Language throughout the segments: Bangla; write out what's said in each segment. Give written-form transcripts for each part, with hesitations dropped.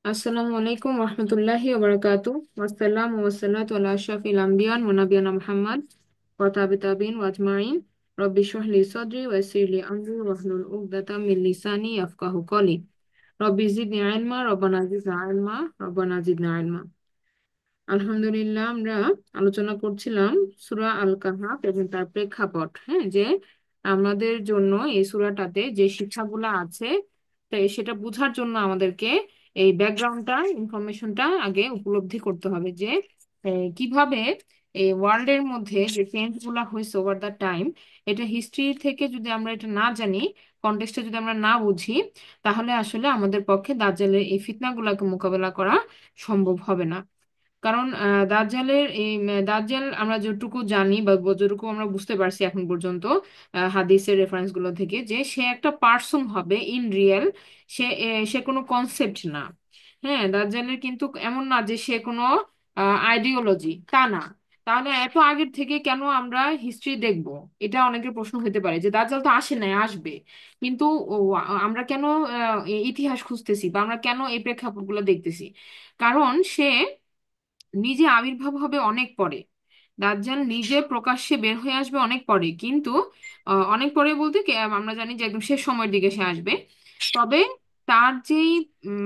আসসালামু আলাইকুম রহমতুল্লাহি ওবরাকাতু ওয়াসসালাম ওয়াসসালাতু আলা আশরাফিল আম্বিয়া ওয়া নাবিয়ানা মুহাম্মদ ওয়া তাবিতাবিন ওয়া আজমাইন রব্বি ইশরাহ লি সাদরি ওয়া ইয়াসসির লি আমরি ওয়াহলুল উকদাতাম মিন লিসানি ইয়াফকাহু কওলি রব্বি জিদনি ইলমা রব্বানা জিদনা ইলমা রব্বানা জিদনা ইলমা। আলহামদুলিল্লাহ, আমরা আলোচনা করছিলাম সূরা আল কাহাফ এবং তার প্রেক্ষাপট। হ্যাঁ, যে আমাদের জন্য এই সূরাটাতে যে শিক্ষাগুলো আছে, তো সেটা বোঝার জন্য আমাদেরকে এই ব্যাকগ্রাউন্ডটা ইনফরমেশনটা আগে উপলব্ধি করতে হবে যে কিভাবে এই ওয়ার্ল্ডের মধ্যে যে চেঞ্জ গুলা হয়েছে ওভার দা টাইম, এটা হিস্ট্রি থেকে যদি আমরা এটা না জানি, কনটেক্সটে যদি আমরা না বুঝি, তাহলে আসলে আমাদের পক্ষে দাজ্জালের এই ফিতনাগুলোকে মোকাবেলা করা সম্ভব হবে না। কারণ দাজ্জালের দাজ্জাল আমরা যতটুকু জানি বা যতটুকু আমরা বুঝতে পারছি এখন পর্যন্ত হাদিসের রেফারেন্স গুলো থেকে, যে সে একটা পার্সন হবে ইন রিয়েল। সে কোনো কনসেপ্ট না। হ্যাঁ, দাজ্জালের কিন্তু এমন না যে সে কোনো আইডিওলজি, তা না। তাহলে এত আগের থেকে কেন আমরা হিস্ট্রি দেখব? এটা অনেকের প্রশ্ন হতে পারে যে দাজ্জাল তো আসে নাই, আসবে, কিন্তু আমরা কেন ইতিহাস খুঁজতেছি বা আমরা কেন এই প্রেক্ষাপটগুলো দেখতেছি? কারণ সে নিজে আবির্ভাব হবে অনেক পরে। দাজ্জাল নিজে প্রকাশ্যে বের হয়ে আসবে অনেক পরে, কিন্তু অনেক পরে বলতে আমরা জানি যে একদম শেষ সময়ের দিকে সে আসবে। তবে তার যেই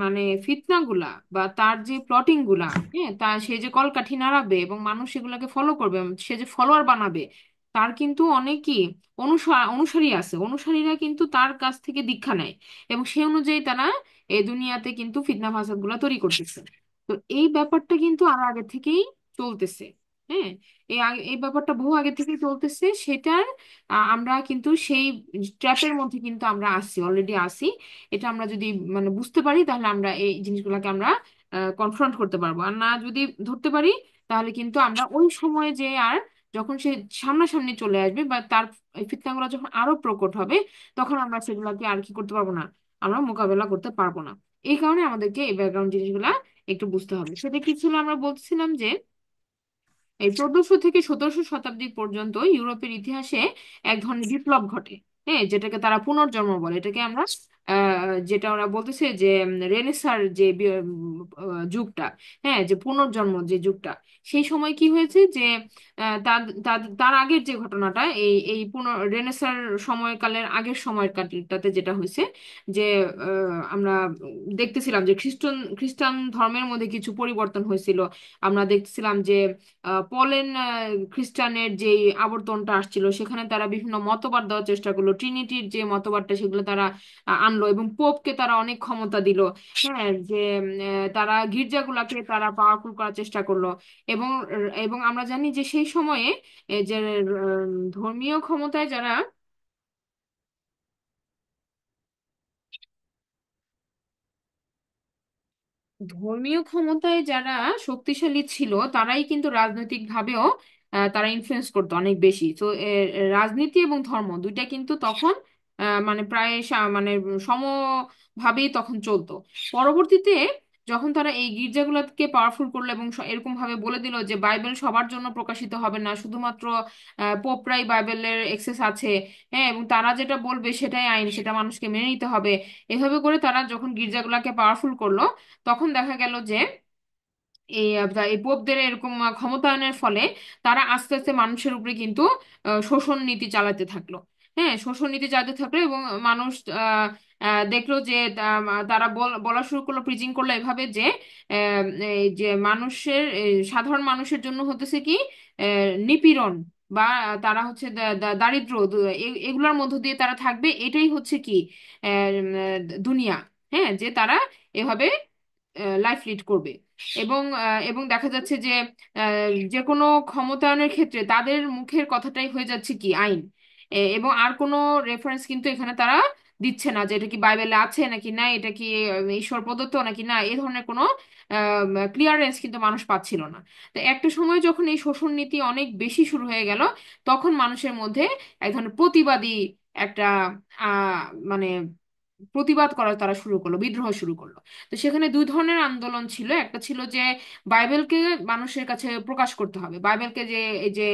মানে ফিতনাগুলা বা তার যে প্লটিং গুলা, হ্যাঁ, সে যে কলকাঠি নাড়াবে এবং মানুষ সেগুলোকে ফলো করবে, সে যে ফলোয়ার বানাবে, তার কিন্তু অনেকই অনুসারী আছে। অনুসারীরা কিন্তু তার কাছ থেকে দীক্ষা নেয় এবং সে অনুযায়ী তারা এই দুনিয়াতে কিন্তু ফিতনা ফাসাদ গুলা তৈরি করতেছে। তো এই ব্যাপারটা কিন্তু আরো আগে থেকেই চলতেছে। হ্যাঁ, এই ব্যাপারটা বহু আগে থেকেই চলতেছে। সেটার আমরা কিন্তু সেই ট্র্যাপের মধ্যে কিন্তু আমরা আসি, অলরেডি আসি। এটা আমরা যদি মানে বুঝতে পারি, তাহলে আমরা এই জিনিসগুলোকে আমরা কনফ্রন্ট করতে পারবো। আর না যদি ধরতে পারি, তাহলে কিন্তু আমরা ওই সময়ে যে আর যখন সে সামনাসামনি চলে আসবে বা তার এই ফিতনাগুলো যখন আরো প্রকট হবে, তখন আমরা সেগুলোকে আর কি করতে পারবো না, আমরা মোকাবেলা করতে পারবো না। এই কারণে আমাদেরকে এই ব্যাকগ্রাউন্ড জিনিসগুলা একটু বুঝতে হবে। সেটা কি ছিল? আমরা বলছিলাম যে এই 1400 থেকে 1700 শতাব্দী পর্যন্ত ইউরোপের ইতিহাসে এক ধরনের বিপ্লব ঘটে। হ্যাঁ, যেটাকে তারা পুনর্জন্ম বলে। এটাকে আমরা যেটা ওরা বলতেছে যে রেনেসার যে যুগটা, হ্যাঁ, যে পুনর্জন্ম যে যুগটা, সেই সময় কি হয়েছে যে তার তার তার আগের যে ঘটনাটা, এই রেনেসার সময়কালের আগের সময়টাতে যেটা হয়েছে, যে আমরা দেখতেছিলাম যে খ্রিস্টান ধর্মের মধ্যে কিছু পরিবর্তন হয়েছিল। আমরা দেখতেছিলাম যে পলেন খ্রিস্টানের যে আবর্তনটা আসছিল, সেখানে তারা বিভিন্ন মতবাদ দেওয়ার চেষ্টা করলো। ট্রিনিটির যে মতবাদটা, সেগুলো তারা আনলো এবং পোপকে তারা অনেক ক্ষমতা দিল। হ্যাঁ, যে তারা গির্জাগুলাকে তারা পাওয়ারফুল করার চেষ্টা করলো। এবং এবং আমরা জানি যে সেই সময়ে যে ধর্মীয় ক্ষমতায় যারা ধর্মীয় ক্ষমতায় যারা শক্তিশালী ছিল, তারাই কিন্তু রাজনৈতিক ভাবেও তারা ইনফ্লুয়েন্স করতো অনেক বেশি। তো রাজনীতি এবং ধর্ম দুইটা কিন্তু তখন মানে প্রায় মানে সমভাবেই তখন চলতো। পরবর্তীতে যখন তারা এই গির্জাগুলোকে পাওয়ারফুল করলো এবং এরকম ভাবে বলে দিল যে বাইবেল সবার জন্য প্রকাশিত হবে না, শুধুমাত্র পোপরাই বাইবেলের এক্সেস আছে। হ্যাঁ, এবং তারা যেটা বলবে সেটাই আইন, সেটা মানুষকে মেনে নিতে হবে। এভাবে করে তারা যখন গির্জাগুলোকে পাওয়ারফুল করলো, তখন দেখা গেল যে এই পোপদের এরকম ক্ষমতায়নের ফলে তারা আস্তে আস্তে মানুষের উপরে কিন্তু শোষণ নীতি চালাতে থাকলো। হ্যাঁ, শোষণ নীতি চালাতে থাকলো এবং মানুষ দেখলো যে তারা বলা শুরু করলো, প্রিচিং করলো এভাবে যে এই যে মানুষের সাধারণ মানুষের জন্য হতেছে কি নিপীড়ন বা তারা হচ্ছে দারিদ্র, এগুলোর মধ্য দিয়ে তারা থাকবে, এটাই হচ্ছে কি দুনিয়া। হ্যাঁ, যে তারা এভাবে লাইফ লিড করবে। এবং দেখা যাচ্ছে যে যে কোনো ক্ষমতায়নের ক্ষেত্রে তাদের মুখের কথাটাই হয়ে যাচ্ছে কি আইন। এবং আর কোনো রেফারেন্স কিন্তু এখানে তারা দিচ্ছে না যে এটা কি বাইবেলে আছে নাকি না, এটা কি ঈশ্বর প্রদত্ত নাকি না, এই ধরনের কোনো ক্লিয়ারেন্স কিন্তু মানুষ পাচ্ছিল না। তো একটা সময় যখন এই শোষণ নীতি অনেক বেশি শুরু হয়ে গেল, তখন মানুষের মধ্যে এক ধরনের প্রতিবাদী একটা আহ মানে প্রতিবাদ করা তারা শুরু করলো, বিদ্রোহ শুরু করলো। তো সেখানে দুই ধরনের আন্দোলন ছিল। একটা ছিল যে বাইবেলকে মানুষের কাছে প্রকাশ করতে হবে, বাইবেলকে যে এই যে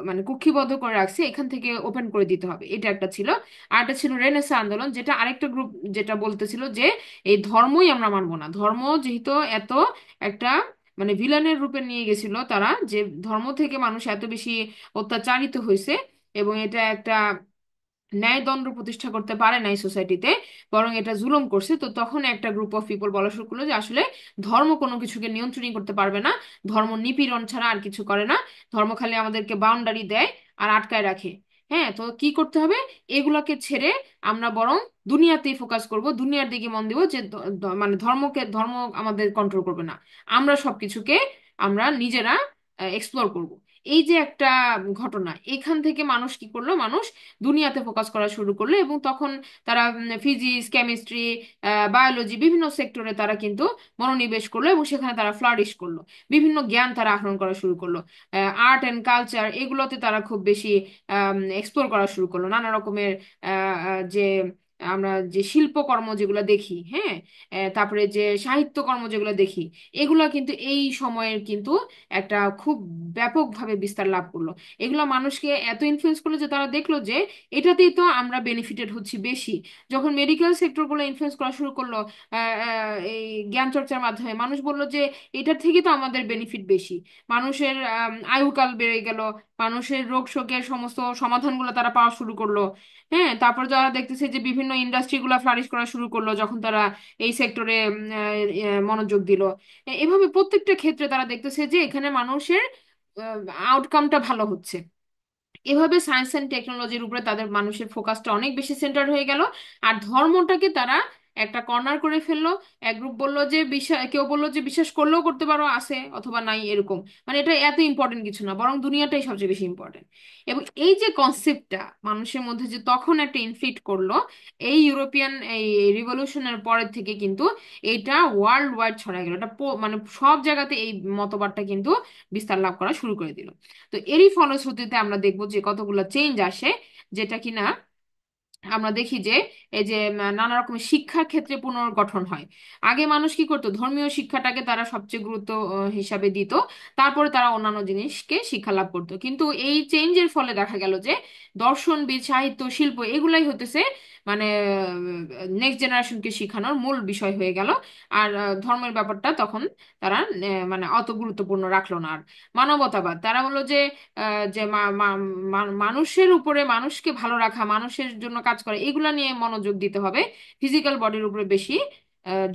মানে কুক্ষিবদ্ধ করে রাখছে এখান থেকে ওপেন করে দিতে হবে, এটা একটা ছিল। আর একটা ছিল রেনেসা আন্দোলন, যেটা আরেকটা গ্রুপ যেটা বলতেছিল যে এই ধর্মই আমরা মানবো না, ধর্ম যেহেতু এত একটা মানে ভিলেনের রূপে নিয়ে গেছিল তারা, যে ধর্ম থেকে মানুষ এত বেশি অত্যাচারিত হয়েছে এবং এটা একটা ন্যায়দণ্ড প্রতিষ্ঠা করতে পারে নাই সোসাইটিতে, বরং এটা জুলুম করছে। তো তখন একটা গ্রুপ অফ পিপল বলা শুরু করলো যে আসলে ধর্ম কোনো কিছুকে নিয়ন্ত্রণই করতে পারবে না, ধর্ম নিপীড়ন ছাড়া আর কিছু করে না, ধর্ম খালি আমাদেরকে বাউন্ডারি দেয় আর আটকায় রাখে। হ্যাঁ, তো কি করতে হবে, এগুলাকে ছেড়ে আমরা বরং দুনিয়াতেই ফোকাস করব, দুনিয়ার দিকে মন দিব, যে মানে ধর্ম আমাদের কন্ট্রোল করবে না, আমরা সবকিছুকে আমরা নিজেরা এক্সপ্লোর করব। এই যে একটা ঘটনা, এখান থেকে মানুষ কি করলো, মানুষ দুনিয়াতে ফোকাস করা শুরু করলো, এবং তখন তারা ফিজিক্স, কেমিস্ট্রি, বায়োলজি বিভিন্ন সেক্টরে তারা কিন্তু মনোনিবেশ করলো এবং সেখানে তারা ফ্লারিশ করলো, বিভিন্ন জ্ঞান তারা আহরণ করা শুরু করলো। আর্ট অ্যান্ড কালচার এগুলোতে তারা খুব বেশি এক্সপ্লোর করা শুরু করলো, নানা রকমের যে আমরা যে শিল্পকর্ম যেগুলো দেখি, হ্যাঁ, তারপরে যে সাহিত্যকর্ম যেগুলো দেখি, এগুলো কিন্তু এই সময়ের কিন্তু একটা খুব ব্যাপকভাবে বিস্তার লাভ করলো। এগুলো মানুষকে এত ইনফ্লুয়েন্স করলো যে তারা দেখলো যে এটাতেই তো আমরা বেনিফিটেড হচ্ছি বেশি। যখন মেডিকেল সেক্টরগুলো ইনফ্লুয়েন্স করা শুরু করলো এই জ্ঞান চর্চার মাধ্যমে, মানুষ বললো যে এটার থেকে তো আমাদের বেনিফিট বেশি, মানুষের আয়ুকাল বেড়ে গেল, মানুষের রোগ শোকের সমস্ত সমাধানগুলো তারা পাওয়া শুরু করলো। হ্যাঁ, তারপর যারা দেখতেছে যে বিভিন্ন ইন্ডাস্ট্রিগুলো ফ্লারিশ করা শুরু করলো যখন তারা এই সেক্টরে মনোযোগ দিল। এভাবে প্রত্যেকটা ক্ষেত্রে তারা দেখতেছে যে এখানে মানুষের আউটকামটা ভালো হচ্ছে। এভাবে সায়েন্স অ্যান্ড টেকনোলজির উপরে তাদের মানুষের ফোকাসটা অনেক বেশি সেন্টার হয়ে গেল। আর ধর্মটাকে তারা একটা কর্নার করে ফেললো। এক গ্রুপ বললো যে বিশ্বাস, কেউ বললো যে বিশ্বাস করলেও করতে পারো, আছে অথবা নাই এরকম, মানে এটা এত ইম্পর্টেন্ট কিছু না, বরং দুনিয়াটাই সবচেয়ে বেশি ইম্পর্টেন্ট। এবং এই যে কনসেপ্টটা মানুষের মধ্যে যে তখন একটা ইনফ্লিক্ট করলো, এই ইউরোপিয়ান এই রিভলিউশনের পরের থেকে কিন্তু এটা ওয়ার্ল্ড ওয়াইড ছড়াই গেল, এটা মানে সব জায়গাতে এই মতবাদটা কিন্তু বিস্তার লাভ করা শুরু করে দিল। তো এরই ফলশ্রুতিতে আমরা দেখবো যে কতগুলো চেঞ্জ আসে, যেটা কিনা আমরা দেখি যে এই যে নানা রকমের শিক্ষার ক্ষেত্রে পুনর্গঠন হয়। আগে মানুষ কি করতো, ধর্মীয় শিক্ষাটাকে তারা সবচেয়ে গুরুত্ব হিসাবে দিত, তারপরে তারা অন্যান্য জিনিসকে শিক্ষা লাভ করতো। কিন্তু এই চেঞ্জের ফলে দেখা গেল যে দর্শনবিদ, সাহিত্য, শিল্প এগুলাই হতেছে মানে নেক্সট জেনারেশনকে শেখানোর মূল বিষয় হয়ে গেল। আর ধর্মের ব্যাপারটা তখন তারা মানে অত গুরুত্বপূর্ণ রাখলো না। আর মানবতাবাদ, তারা হলো যে যে মানুষের উপরে, মানুষকে ভালো রাখা, মানুষের জন্য কাজ করে, এগুলা নিয়ে মনোযোগ দিতে হবে, ফিজিক্যাল বডির উপরে বেশি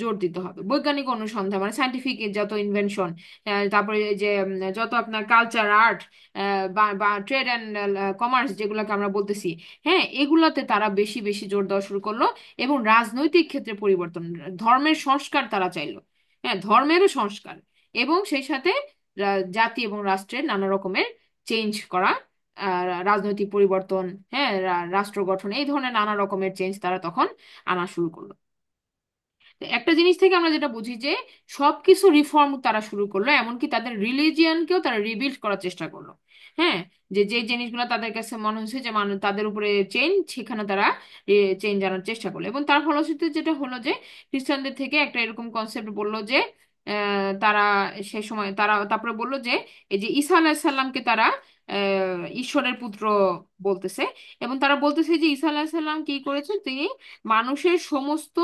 জোর দিতে হবে। বৈজ্ঞানিক অনুসন্ধান মানে সাইন্টিফিক যত ইনভেনশন, তারপরে এই যে যত আপনার কালচার, আর্ট বা ট্রেড অ্যান্ড কমার্স যেগুলোকে আমরা বলতেছি, হ্যাঁ, এগুলাতে তারা বেশি বেশি জোর দেওয়া শুরু করলো। এবং রাজনৈতিক ক্ষেত্রে পরিবর্তন, ধর্মের সংস্কার তারা চাইলো, হ্যাঁ, ধর্মেরও সংস্কার, এবং সেই সাথে জাতি এবং রাষ্ট্রের নানা রকমের চেঞ্জ করা, রাজনৈতিক পরিবর্তন, হ্যাঁ, রাষ্ট্র গঠন, এই ধরনের নানা রকমের চেঞ্জ তারা তখন আনা শুরু করলো। তো একটা জিনিস থেকে আমরা যেটা বুঝি যে সবকিছু রিফর্ম তারা শুরু করলো, এমনকি তাদের রিলিজিয়ানকেও তারা রিবিল্ড করার চেষ্টা করলো। হ্যাঁ, যে যে জিনিসগুলো তাদের কাছে মনে হচ্ছে যে মানুষ তাদের উপরে চেঞ্জ, সেখানে তারা চেঞ্জ আনার চেষ্টা করলো। এবং তার ফলশ্রুতিতে যেটা হলো যে খ্রিস্টানদের থেকে একটা এরকম কনসেপ্ট বললো যে তারা সে সময় তারা তারপরে বললো যে এই যে ঈসা আলাহিসাল্লামকে তারা ঈশ্বরের পুত্র বলতেছে। এবং তারা বলতেছে যে ঈসা আলাহিসাল্লাম কি করেছেন, তিনি মানুষের সমস্ত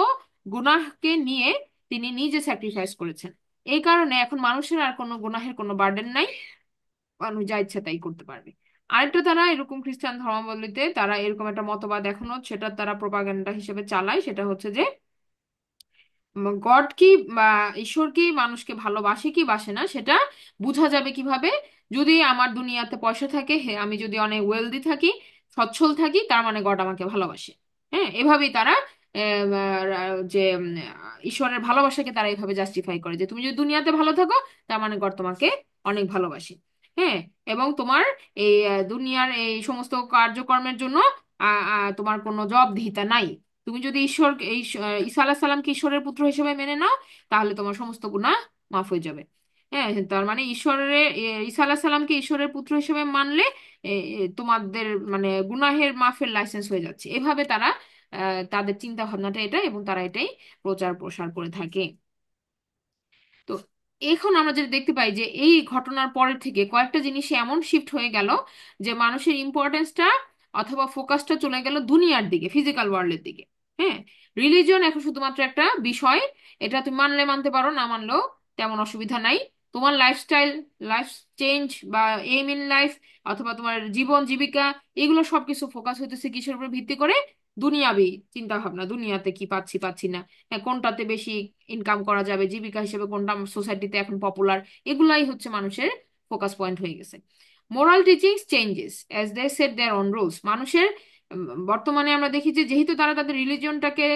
গুনাহকে নিয়ে তিনি নিজে স্যাক্রিফাইস করেছেন। এই কারণে এখন মানুষের আর কোনো গুনাহের কোনো বার্ডেন নাই, মানুষ যা ইচ্ছা তাই করতে পারবে। আরেকটা তারা এরকম খ্রিস্টান ধর্মাবলম্বীতে তারা এরকম একটা মতবাদ এখনো সেটা তারা প্রোপাগান্ডা হিসেবে চালায়, সেটা হচ্ছে যে গড কি বা ঈশ্বর কি মানুষকে ভালোবাসে কি বাসে না সেটা বোঝা যাবে কিভাবে, যদি আমার দুনিয়াতে পয়সা থাকে, আমি যদি অনেক ওয়েলদি থাকি, সচ্ছল থাকি, তার মানে গড আমাকে ভালোবাসে। হ্যাঁ, এভাবেই তারা যে ঈশ্বরের ভালোবাসাকে তারা এইভাবে জাস্টিফাই করে যে তুমি যদি দুনিয়াতে ভালো থাকো, তার মানে গড তোমাকে অনেক ভালোবাসে। হ্যাঁ, এবং তোমার এই দুনিয়ার এই সমস্ত কার্যকর্মের জন্য তোমার কোনো জবাবদিহিতা নাই। তুমি যদি ঈশ্বর এই ঈসা আলাহ সাল্লামকে ঈশ্বরের পুত্র হিসেবে মেনে নাও, তাহলে তোমার সমস্ত গুনাহ মাফ হয়ে যাবে। হ্যাঁ, তার মানে ঈশ্বরের ঈসা আলাহ সাল্লামকে ঈশ্বরের পুত্র হিসেবে মানলে তোমাদের মানে গুনাহের মাফের লাইসেন্স হয়ে যাচ্ছে। এভাবে তারা তাদের চিন্তা ভাবনাটা এটা, এবং তারা এটাই প্রচার প্রসার করে থাকে। তো এখন আমরা যেটা দেখতে পাই যে এই ঘটনার পরের থেকে কয়েকটা জিনিস এমন শিফট হয়ে গেল যে মানুষের ইম্পর্টেন্সটা অথবা ফোকাসটা চলে গেল দুনিয়ার দিকে, ফিজিক্যাল ওয়ার্ল্ডের দিকে। হ্যাঁ, রিলিজিয়ন এখন শুধুমাত্র একটা বিষয়, এটা তুমি মানলে মানতে পারো, না মানলেও তেমন অসুবিধা নাই। তোমার লাইফস্টাইল, লাইফ চেঞ্জ বা এইম ইন লাইফ, অথবা তোমার জীবন জীবিকা, এগুলো সবকিছু ফোকাস হইতেছে কিসের উপর ভিত্তি করে? দুনিয়াবি চিন্তা ভাবনা, দুনিয়াতে কি পাচ্ছি পাচ্ছি না, হ্যাঁ, কোনটাতে বেশি ইনকাম করা যাবে, জীবিকা হিসেবে কোনটা সোসাইটিতে এখন পপুলার, এগুলাই হচ্ছে মানুষের ফোকাস পয়েন্ট হয়ে গেছে। Moral teachings changes as they set their own rules. মানুষের বর্তমানে আমরা দেখি যে যেহেতু তারা তাদের রিলিজিয়নটাকে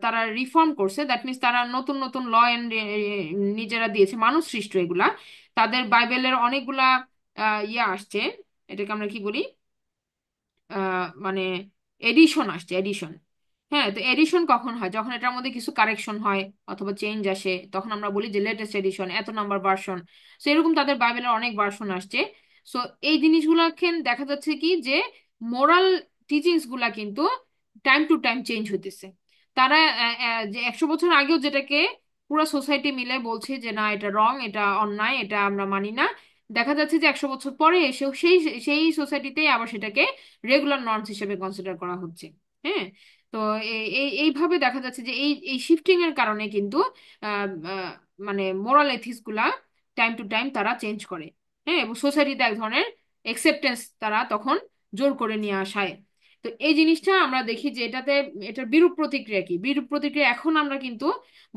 তারা রিফর্ম করছে, দ্যাট মিনস তারা নতুন নতুন ল এন্ড নিজেরা দিয়েছে, মানুষ সৃষ্ট এগুলা। তাদের বাইবেলের অনেকগুলা আসছে, এটাকে আমরা কি বলি, মানে এডিশন আসছে, এডিশন। হ্যাঁ, তো এডিশন কখন হয়? যখন এটার মধ্যে কিছু কারেকশন হয় অথবা চেঞ্জ আসে, তখন আমরা বলি যে লেটেস্ট এডিশন, এত নাম্বার ভার্সন। সো এরকম তাদের বাইবেলের অনেক ভার্সন আসছে। সো এই জিনিসগুলোকে দেখা যাচ্ছে কি যে মোরাল টিচিংস গুলা কিন্তু টাইম টু টাইম চেঞ্জ হইতেছে। তারা যে 100 বছর আগেও যেটাকে পুরো সোসাইটি মিলে বলছে যে না এটা রং, এটা অন্যায়, এটা আমরা মানি না, দেখা যাচ্ছে যে 100 বছর পরে এসেও সেই সেই সোসাইটিতেই আবার সেটাকে রেগুলার নর্মস হিসেবে কনসিডার করা হচ্ছে। হ্যাঁ, তো এইভাবে দেখা যাচ্ছে যে এই এই শিফটিং এর কারণে কিন্তু আহ, আহ, মানে মোরাল এথিক্স গুলা টাইম টু টাইম তারা চেঞ্জ করে। হ্যাঁ, এবং সোসাইটিতে এক ধরনের একসেপ্টেন্স তারা তখন জোর করে নিয়ে আসায়। তো এই জিনিসটা আমরা দেখি যে এটাতে, এটার বিরূপ প্রতিক্রিয়া কি? বিরূপ প্রতিক্রিয়া এখন আমরা কিন্তু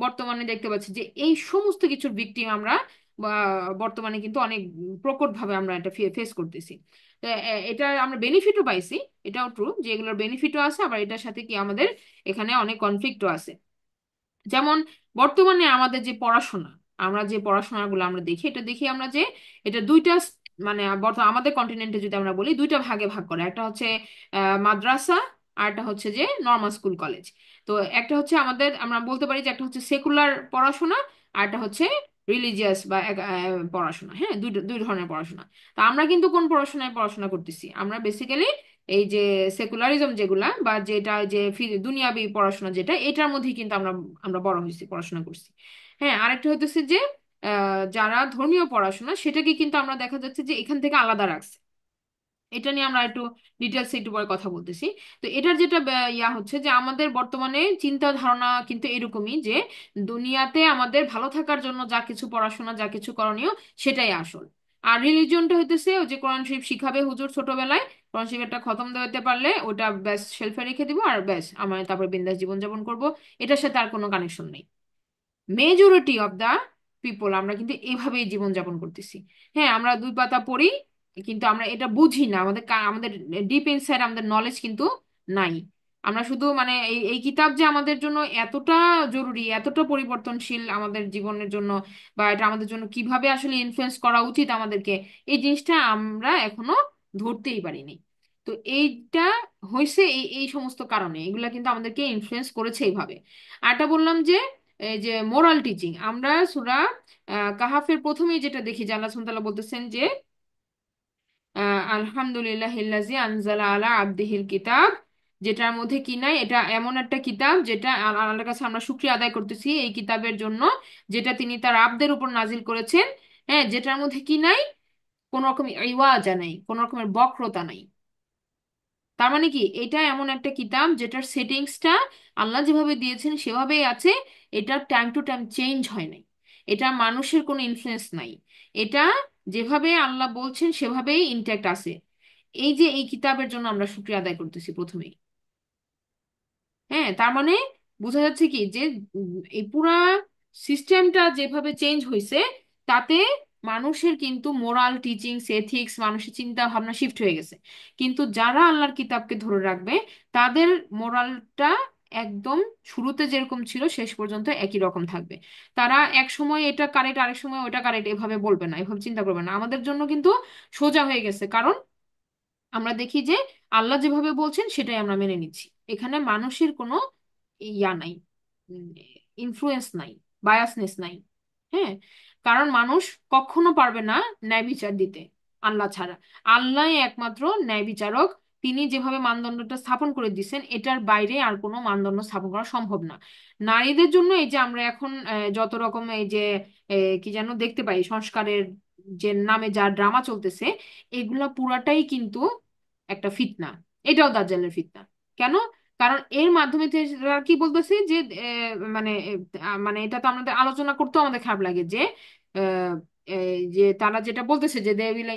বর্তমানে দেখতে পাচ্ছি যে এই সমস্ত কিছুর ভিকটিম আমরা বা বর্তমানে কিন্তু অনেক প্রকট ভাবে আমরা এটা ফেস করতেছি। তো এটা আমরা বেনিফিটও পাইছি, এটাও ট্রু যে এগুলোর বেনিফিটও আছে, আবার এটার সাথে কি আমাদের এখানে অনেক কনফ্লিক্টও আছে। যেমন বর্তমানে আমাদের যে পড়াশোনা, আমরা যে পড়াশোনাগুলো আমরা দেখি, এটা দেখি আমরা যে এটা দুইটা মানে আমাদের কন্টিনেন্টে যদি আমরা বলি দুইটা ভাগে ভাগ করে, একটা হচ্ছে মাদ্রাসা, আর একটা হচ্ছে যে নর্মাল স্কুল কলেজ। তো একটা হচ্ছে আমাদের, আমরা বলতে পারি যে একটা হচ্ছে সেকুলার পড়াশোনা, আর একটা হচ্ছে রিলিজিয়াস বা পড়াশোনা। হ্যাঁ, দুই দুই ধরনের পড়াশোনা। তা আমরা কিন্তু কোন পড়াশোনায় পড়াশোনা করতেছি? আমরা বেসিক্যালি এই যে সেকুলারিজম যেগুলা বা যেটা যে দুনিয়াবি পড়াশোনা যেটা, এটার মধ্যেই কিন্তু আমরা আমরা বড় হয়েছি, পড়াশোনা করছি। হ্যাঁ, আরেকটা হইতেছে যে যারা ধর্মীয় পড়াশোনা, সেটাকে কিন্তু আমরা দেখা যাচ্ছে যে এখান থেকে আলাদা রাখছে। এটা নিয়ে আমরা একটু ডিটেলসে একটু পরে কথা বলতেছি। তো এটার যেটা হচ্ছে যে আমাদের বর্তমানে চিন্তা ধারণা কিন্তু এরকমই যে দুনিয়াতে আমাদের ভালো থাকার জন্য যা কিছু পড়াশোনা, যা কিছু করণীয়, সেটাই আসল। আর রিলিজিয়নটা হইতেছে ওই যে কোরআন শরীফ শিখাবে হুজুর ছোটবেলায়, কোরআন শরীফ একটা খতম দিতে পারলে ওটা ব্যাস শেলফে রেখে দিব, আর ব্যাস আমার তারপর বিন্দাস জীবনযাপন করব, এটার সাথে আর কোনো কানেকশন নেই। মেজরিটি অফ দা পিপল আমরা কিন্তু এভাবেই জীবনযাপন করতেছি। হ্যাঁ, আমরা দুই পাতা পড়ি, কিন্তু আমরা এটা বুঝি না, আমাদের আমাদের ডিপ ইনসাইড আমাদের নলেজ কিন্তু নাই। আমরা শুধু মানে এই এই কিতাব যে আমাদের জন্য এতটা জরুরি, এতটা পরিবর্তনশীল আমাদের জীবনের জন্য, বা এটা আমাদের জন্য কিভাবে আসলে ইনফ্লুয়েন্স করা উচিত আমাদেরকে, এই জিনিসটা আমরা এখনো ধরতেই পারিনি। তো এইটা হয়েছে এই এই সমস্ত কারণে, এগুলা কিন্তু আমাদেরকে ইনফ্লুয়েন্স করেছে এইভাবে। আরটা বললাম যে এই যে মোরাল টিচিং, আমরা সূরা কাহাফের প্রথমেই যেটা দেখি যে আল্লাহ সুবহানাহু ওয়া তাআলা বলতেছেন যে আলহামদুলিল্লাহিল্লাযী আনজালা আলা আবদিহিল কিতাব, যেটার মধ্যে কি নাই, এটা এমন একটা কিতাব যেটা আল্লাহর কাছে আমরা শুকরিয়া আদায় করতেছি এই কিতাবের জন্য, যেটা তিনি তার আবদের উপর নাজিল করেছেন। হ্যাঁ, যেটার মধ্যে কি নাই, কোন রকম ইওয়াজা নাই, কোন রকমের বক্রতা নাই। তার মানে কি, এটা এমন একটা কিতাব যেটার সেটিংসটা আল্লাহ যেভাবে দিয়েছেন সেভাবেই আছে, এটা টাইম টু টাইম চেঞ্জ হয় নাই, এটা মানুষের কোনো ইনফ্লুয়েন্স নাই, এটা যেভাবে আল্লাহ বলছেন সেভাবেই ইনট্যাক্ট আছে। এই যে এই কিতাবের জন্য আমরা শুকরিয়া আদায় করতেছি প্রথমেই। হ্যাঁ, তার মানে বোঝা যাচ্ছে কি যে এই পুরা সিস্টেমটা যেভাবে চেঞ্জ হয়েছে, তাতে মানুষের কিন্তু মোরাল টিচিংস, এথিক্স, মানুষের চিন্তা ভাবনা শিফট হয়ে গেছে। কিন্তু যারা আল্লাহর কিতাবকে ধরে রাখবে, তাদের মোরালটা একদম শুরুতে যেরকম ছিল শেষ পর্যন্ত একই রকম থাকবে। তারা এক সময় এটা কারেক্ট, আরেক সময় ওটা কারেক্ট এভাবে বলবে না, এভাবে চিন্তা করবে না। আমাদের জন্য কিন্তু সোজা হয়ে গেছে, কারণ আমরা দেখি যে আল্লাহ যেভাবে বলছেন সেটাই আমরা মেনে নিচ্ছি। এখানে মানুষের কোনো নাই, ইনফ্লুয়েন্স নাই, বায়াসনেস নাই। হ্যাঁ, কারণ মানুষ কখনো পারবে না ন্যায় বিচার দিতে আল্লাহ ছাড়া। আল্লাহ একমাত্র ন্যায় বিচারক, তিনি যেভাবে মানদণ্ডটা স্থাপন করে দিয়েছেন এটার বাইরে আর কোনো মানদণ্ড স্থাপন করা সম্ভব না। নারীদের জন্য এই যে আমরা এখন যত রকম এই যে কি যেন দেখতে পাই সংস্কারের যে নামে যা ড্রামা চলতেছে, এগুলা পুরাটাই কিন্তু একটা ফিতনা। এটাও দাজ্জালের ফিতনা। কেন? কারণ এর মাধ্যমে তারা কি বলতেছে যে মানে মানে এটা তো আমাদের আলোচনা করতেও আমাদের খারাপ লাগে যে আহ, যে তারা যেটা বলতেছে যে দে উইল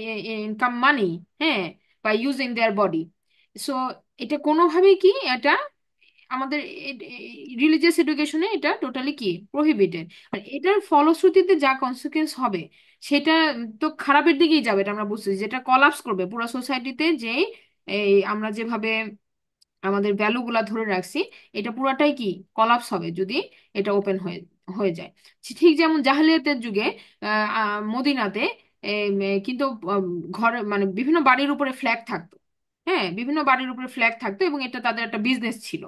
ইনকাম মানি, হ্যাঁ, by using their body. So এটা কোনোভাবেই কি এটা আমাদের রিলিজিয়াস এডুকেশনে এটা টোটালি কি প্রহিবিটেড। আর এটার ফলশ্রুতিতে যা কনসিকুয়েন্স হবে সেটা তো খারাপের দিকেই যাবে, এটা আমরা বুঝতেছি, যেটা কলাপস করবে পুরো সোসাইটিতে। যে এই আমরা যেভাবে আমাদের ভ্যালুগুলা ধরে রাখছি, এটা পুরাটাই কি কলাপস হবে যদি এটা ওপেন হয়ে হয়ে যায়। ঠিক যেমন জাহেলিয়াতের যুগে মদিনাতে কিন্তু ঘরে মানে বিভিন্ন বাড়ির উপরে ফ্ল্যাগ থাকতো। হ্যাঁ, বিভিন্ন বাড়ির উপরে ফ্ল্যাগ থাকতো এবং এটা তাদের একটা বিজনেস ছিল।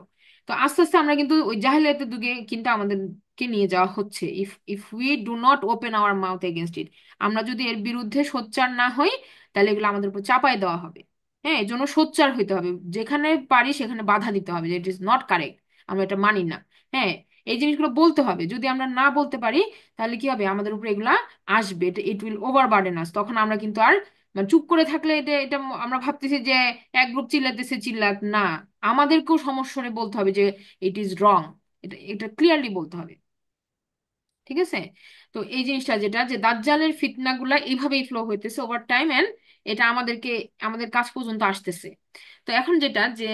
তো আস্তে আস্তে আমরা কিন্তু ওই জাহেলিয়াতের যুগে কিন্তু আমাদেরকে নিয়ে যাওয়া হচ্ছে। If if we do not open our mouth against it, আমরা যদি এর বিরুদ্ধে সোচ্চার না হই, তাহলে এগুলো আমাদের উপর চাপাই দেওয়া হবে। হ্যাঁ, এই জন্য সোচ্চার হইতে হবে, যেখানে পারি সেখানে বাধা দিতে হবে যে ইট ইজ নট কারেক্ট, আমরা এটা মানি না। হ্যাঁ, এই জিনিসগুলো বলতে হবে। যদি আমরা না বলতে পারি তাহলে কি হবে, আমাদের উপরে এগুলা আসবে, ইট উইল ওভার বার্ডেন আস। তখন আমরা কিন্তু আর মানে চুপ করে থাকলে এটা এটা আমরা ভাবতেছি যে এক গ্রুপ চিল্লাতেছে চিল্লাক না, আমাদেরকেও সমস্যারে বলতে হবে যে ইট ইজ রং। এটা এটা ক্লিয়ারলি বলতে হবে। ঠিক আছে? তো এই জিনিসটা যেটা যে দাজ্জালের ফিতনাগুলা এইভাবেই ফ্লো হইতেছে ওভার টাইম, এন্ড এটা আমাদেরকে আমাদের কাছ পর্যন্ত আসতেছে। তো এখন যেটা যে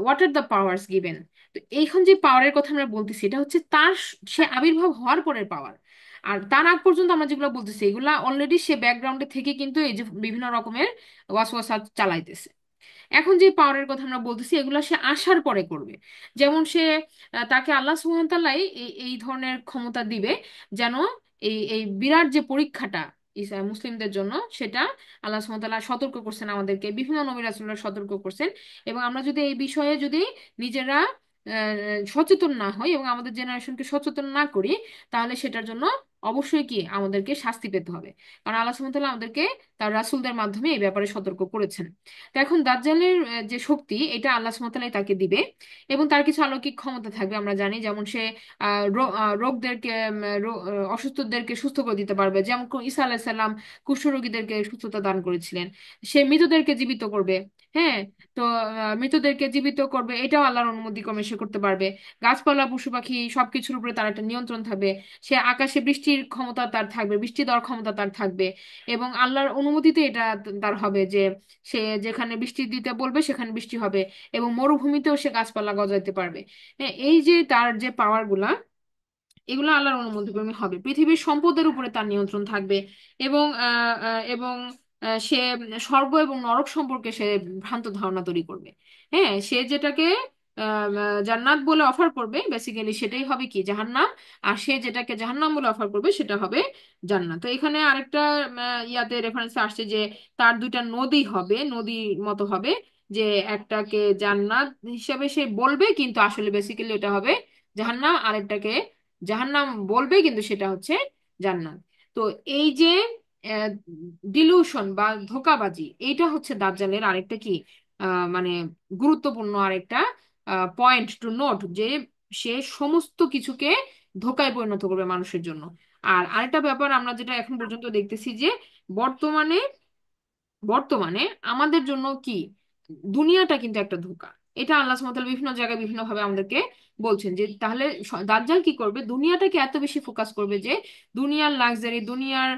what are the powers given, তো এইখন যে পাওয়ারের কথা আমরা বলতেছি এটা হচ্ছে তার সে আবির্ভাব হওয়ার পরের পাওয়ার। আর তার আগ পর্যন্ত আমরা যেগুলো বলতেছি এগুলা অলরেডি সে ব্যাকগ্রাউন্ডে থেকে কিন্তু এই যে বিভিন্ন রকমের ওয়াসওয়াসা চালাইতেছে। এখন যে পাওয়ারের কথা আমরা বলতেছি এগুলো সে আসার পরে করবে। যেমন সে তাকে আল্লাহ সুবহানাহু ওয়া তাআলা এই এই ধরনের ক্ষমতা দিবে যেন এই এই বিরাট যে পরীক্ষাটা মুসলিমদের জন্য, সেটা আল্লাহ সুবহানাহু ওয়া তাআলা সতর্ক করছেন আমাদেরকে, বিভিন্ন নবী রাসূলরা সতর্ক করছেন। এবং আমরা যদি এই বিষয়ে যদি নিজেরা সচেতন না হই এবং আমাদের জেনারেশনকে সচেতন না করি, তাহলে সেটার জন্য অবশ্যই কি আমাদেরকে শাস্তি পেতে হবে। কারণ আল্লাহ সুবহানাহু ওয়া তাআলা আমাদেরকে তার রাসূলদের মাধ্যমে এই ব্যাপারে সতর্ক করেছেন। তো এখন দাজ্জালের যে শক্তি এটা আল্লাহ সুবহানাহু ওয়া তাআলাই তাকে দিবে এবং তার কিছু অলৌকিক ক্ষমতা থাকবে আমরা জানি। যেমন সে রোগদেরকে অসুস্থদেরকে সুস্থ করে দিতে পারবে, যেমন ঈসা আলাইহিস সালাম কুষ্ঠরোগীদেরকে সুস্থতা দান করেছিলেন। সে মৃতদেরকে জীবিত করবে। হ্যাঁ, তো মৃতদেরকে জীবিত করবে, এটাও আল্লাহর অনুমতি ক্রমে সে করতে পারবে। গাছপালা পশু পাখি সবকিছুর উপরে তার একটা নিয়ন্ত্রণ থাকবে। সে আকাশে বৃষ্টির ক্ষমতা তার থাকবে, বৃষ্টি দেওয়ার ক্ষমতা তার থাকবে। এবং আল্লাহর অনুমতিতে এটা তার হবে যে সে যেখানে বৃষ্টি দিতে বলবে সেখানে বৃষ্টি হবে। এবং মরুভূমিতেও সে গাছপালা গজাইতে পারবে। হ্যাঁ, এই যে তার যে পাওয়ার গুলা, এগুলো আল্লাহর অনুমতিক্রমে হবে। পৃথিবীর সম্পদের উপরে তার নিয়ন্ত্রণ থাকবে। এবং এবং সে স্বর্গ এবং নরক সম্পর্কে সে ভ্রান্ত ধারণা তৈরি করবে। হ্যাঁ, সে যেটাকে জান্নাত বলে অফার করবে বেসিক্যালি সেটাই হবে কি জাহান্নাম। আর সে যেটাকে জাহান্নাম বলে অফার করবে সেটা হবে জান্নাত। তো এখানে আরেকটা ইয়াতে রেফারেন্স আসছে যে তার দুইটা নদী হবে, নদীর মতো হবে। যে একটাকে জান্নাত হিসাবে সে বলবে কিন্তু আসলে বেসিক্যালি এটা হবে জাহান্নাম, আরেকটাকে জাহান্নাম বলবে কিন্তু সেটা হচ্ছে জান্নাত। তো এই যে ডিলুশন বা ধোঁকাবাজি, এইটা হচ্ছে দাজ্জালের আরেকটা কি মানে গুরুত্বপূর্ণ আরেকটা পয়েন্ট টু নোট, যে সে সমস্ত কিছুকে ধোঁকায় পরিণত করবে মানুষের জন্য। আর আরেকটা ব্যাপার আমরা যেটা এখন পর্যন্ত দেখতেছি যে বর্তমানে বর্তমানে আমাদের জন্য কি দুনিয়াটা কিন্তু একটা ধোঁকা। এটা আল্লাহ সুবহানাহু ওয়া তাআলা বিভিন্ন জায়গায় বিভিন্ন ভাবে আমাদেরকে বলছেন যে তাহলে দাজ্জাল কি করবে, দুনিয়াটাকে এত বেশি ফোকাস করবে যে দুনিয়ার লাক্সারি, দুনিয়ার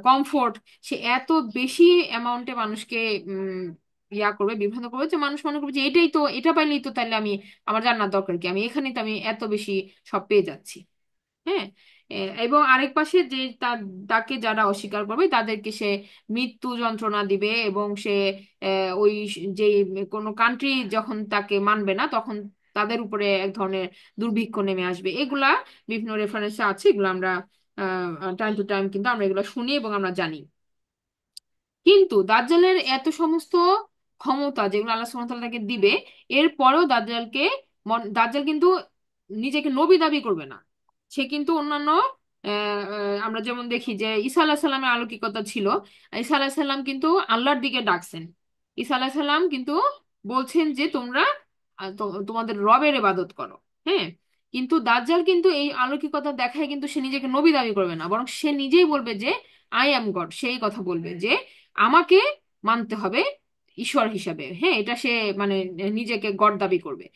কমফোর্ট সে এত বেশি অ্যামাউন্টে মানুষকে উম, ইয়া করবে, বিভ্রান্ত করবে, যে মানুষ মনে করবে যে এটাই তো, এটা পাইলেই তো তাহলে আমি আমার জান্নাত দরকার কি, আমি এখানেই তো আমি এত বেশি সব পেয়ে যাচ্ছি। হ্যাঁ, এবং আরেক পাশে যে তাকে যারা অস্বীকার করবে তাদেরকে সে মৃত্যু যন্ত্রণা দিবে। এবং সে ওই যে কোনো কান্ট্রি যখন তাকে মানবে না তখন তাদের উপরে এক ধরনের দুর্ভিক্ষ নেমে আসবে। এগুলা বিভিন্ন রেফারেন্সে আছে, এগুলো আমরা টাইম টু টাইম কিন্তু আমরা এগুলো শুনি এবং আমরা জানি। কিন্তু দাজ্জালের এত সমস্ত ক্ষমতা যেগুলো আল্লাহ সুবহানাহু ওয়া তাআলা তাকে দিবে, এরপরেও দাজ্জাল কিন্তু নিজেকে নবী দাবি করবে না। সে কিন্তু অন্যান্য আমরা যেমন দেখি যে ঈসা আলাইহিস সালামের অলৌকিকতা ছিল, ঈসা আলাইহিস সালাম কিন্তু আল্লাহর দিকে ডাকছেন। ঈসা আলাইহিস সালাম কিন্তু বলছেন যে তোমরা তোমাদের রবের ইবাদত করো। হ্যাঁ, কিন্তু দাজ্জাল কিন্তু এই অলৌকিকতা দেখায় কিন্তু সে নিজেকে নবী দাবি করবে না, বরং সে নিজেই বলবে যে আই অ্যাম গড, সেই কথা বলবে যে আমাকে মানতে হবে ঈশ্বর হিসাবে। হ্যাঁ, এটা সে মানে নিজেকে গড দাবি করবে।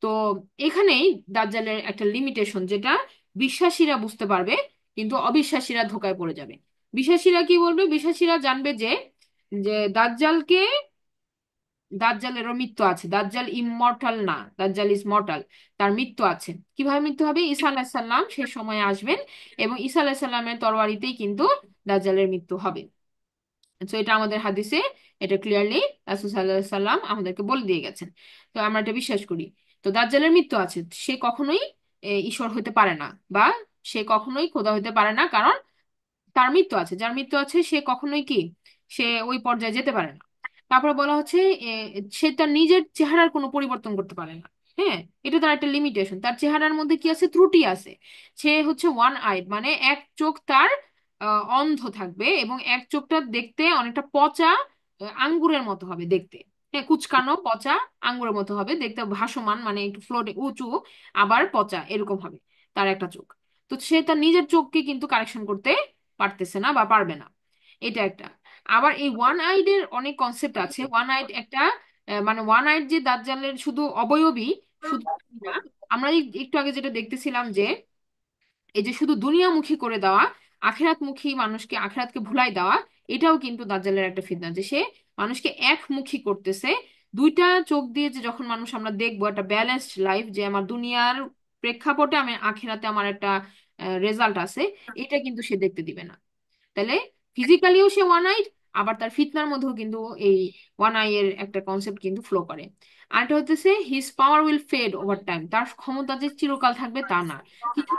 তো এখানেই দাজ্জালের একটা লিমিটেশন, যেটা বিশ্বাসীরা বুঝতে পারবে কিন্তু অবিশ্বাসীরা ধোঁকায় পড়ে যাবে। বিশ্বাসীরা কি বলবে? বিশ্বাসীরা জানবে যে যে দাজ্জালকে, দাজ্জালেরও মৃত্যু আছে, দাজ্জাল ইমমর্টাল না, দাজ্জাল ইজ মর্টাল। তার মৃত্যু আছে। কিভাবে মৃত্যু হবে? ঈসা আলাইহিস সালাম সে সময় আসবেন এবং ঈসা আলাইহিস সালামের তরবারিতেই কিন্তু দাজ্জালের মৃত্যু হবে। তো এটা আমাদের হাদিসে এটা ক্লিয়ারলি রাসূল সাল্লাল্লাহু আলাইহি সাল্লাম আমাদেরকে বলে দিয়ে গেছেন। তো আমরা এটা বিশ্বাস করি। তো দাজ্জালের মৃত্যু আছে, সে কখনোই ঈশ্বর হতে পারে না, বা সে কখনোই খোদা হতে পারে না, কারণ তার মৃত্যু আছে। যার মৃত্যু আছে সে কখনোই কি, সে ওই পর্যায়ে যেতে পারে না। তারপরে বলা হচ্ছে এ, সে তার নিজের চেহারার কোনো পরিবর্তন করতে পারে না। হ্যাঁ, এটা তার একটা লিমিটেশন। তার চেহারার মধ্যে কি আছে? ত্রুটি আছে। সে হচ্ছে ওয়ান আইড, মানে এক চোখ তার অন্ধ থাকবে এবং এক চোখটা দেখতে অনেকটা পচা আঙ্গুরের মতো হবে দেখতে। হ্যাঁ, কুচকানো পচা আঙ্গুরের মতো হবে দেখতে, ভাসমান মানে একটু ফ্লোটে উঁচু, আবার পচা এরকম হবে তার একটা চোখ। তো সে তার নিজের চোখকে কিন্তু কারেকশন করতে পারতেছে না বা পারবে না। এটা একটা। আবার এই ওয়ান আইড এর অনেক কনসেপ্ট আছে। ওয়ান আইড একটা মানে ওয়ান আইড যে দাজ্জালের শুধু অবয়বী, শুধু না, আমরা একটু আগে যেটা দেখতেছিলাম যে এই যে শুধু দুনিয়ামুখী করে দেওয়া, আখিরাতমুখী মানুষকে, আখিরাতকে ভুলাই দেওয়া, এটাও কিন্তু দাজ্জালের একটা ফিতনা, যে সে মানুষকে একমুখী করতেছে। দুইটা চোখ দিয়ে যে যখন মানুষ আমরা দেখবো একটা ব্যালেন্সড লাইফ, যে আমার দুনিয়ার প্রেক্ষাপটে আমি আখিরাতে আমার একটা রেজাল্ট আছে, এটা কিন্তু সে দেখতে দিবে না। তাহলে ফিজিক্যালিও সে ওয়ান আইড, আবার তার ফিতনার মধ্যেও কিন্তু এই ওয়ান আই এর একটা কনসেপ্ট কিন্তু ফ্লো করে। আরেকটা হচ্ছে his power will fade over time, তার ক্ষমতা যে চিরকাল থাকবে তা না। কিছু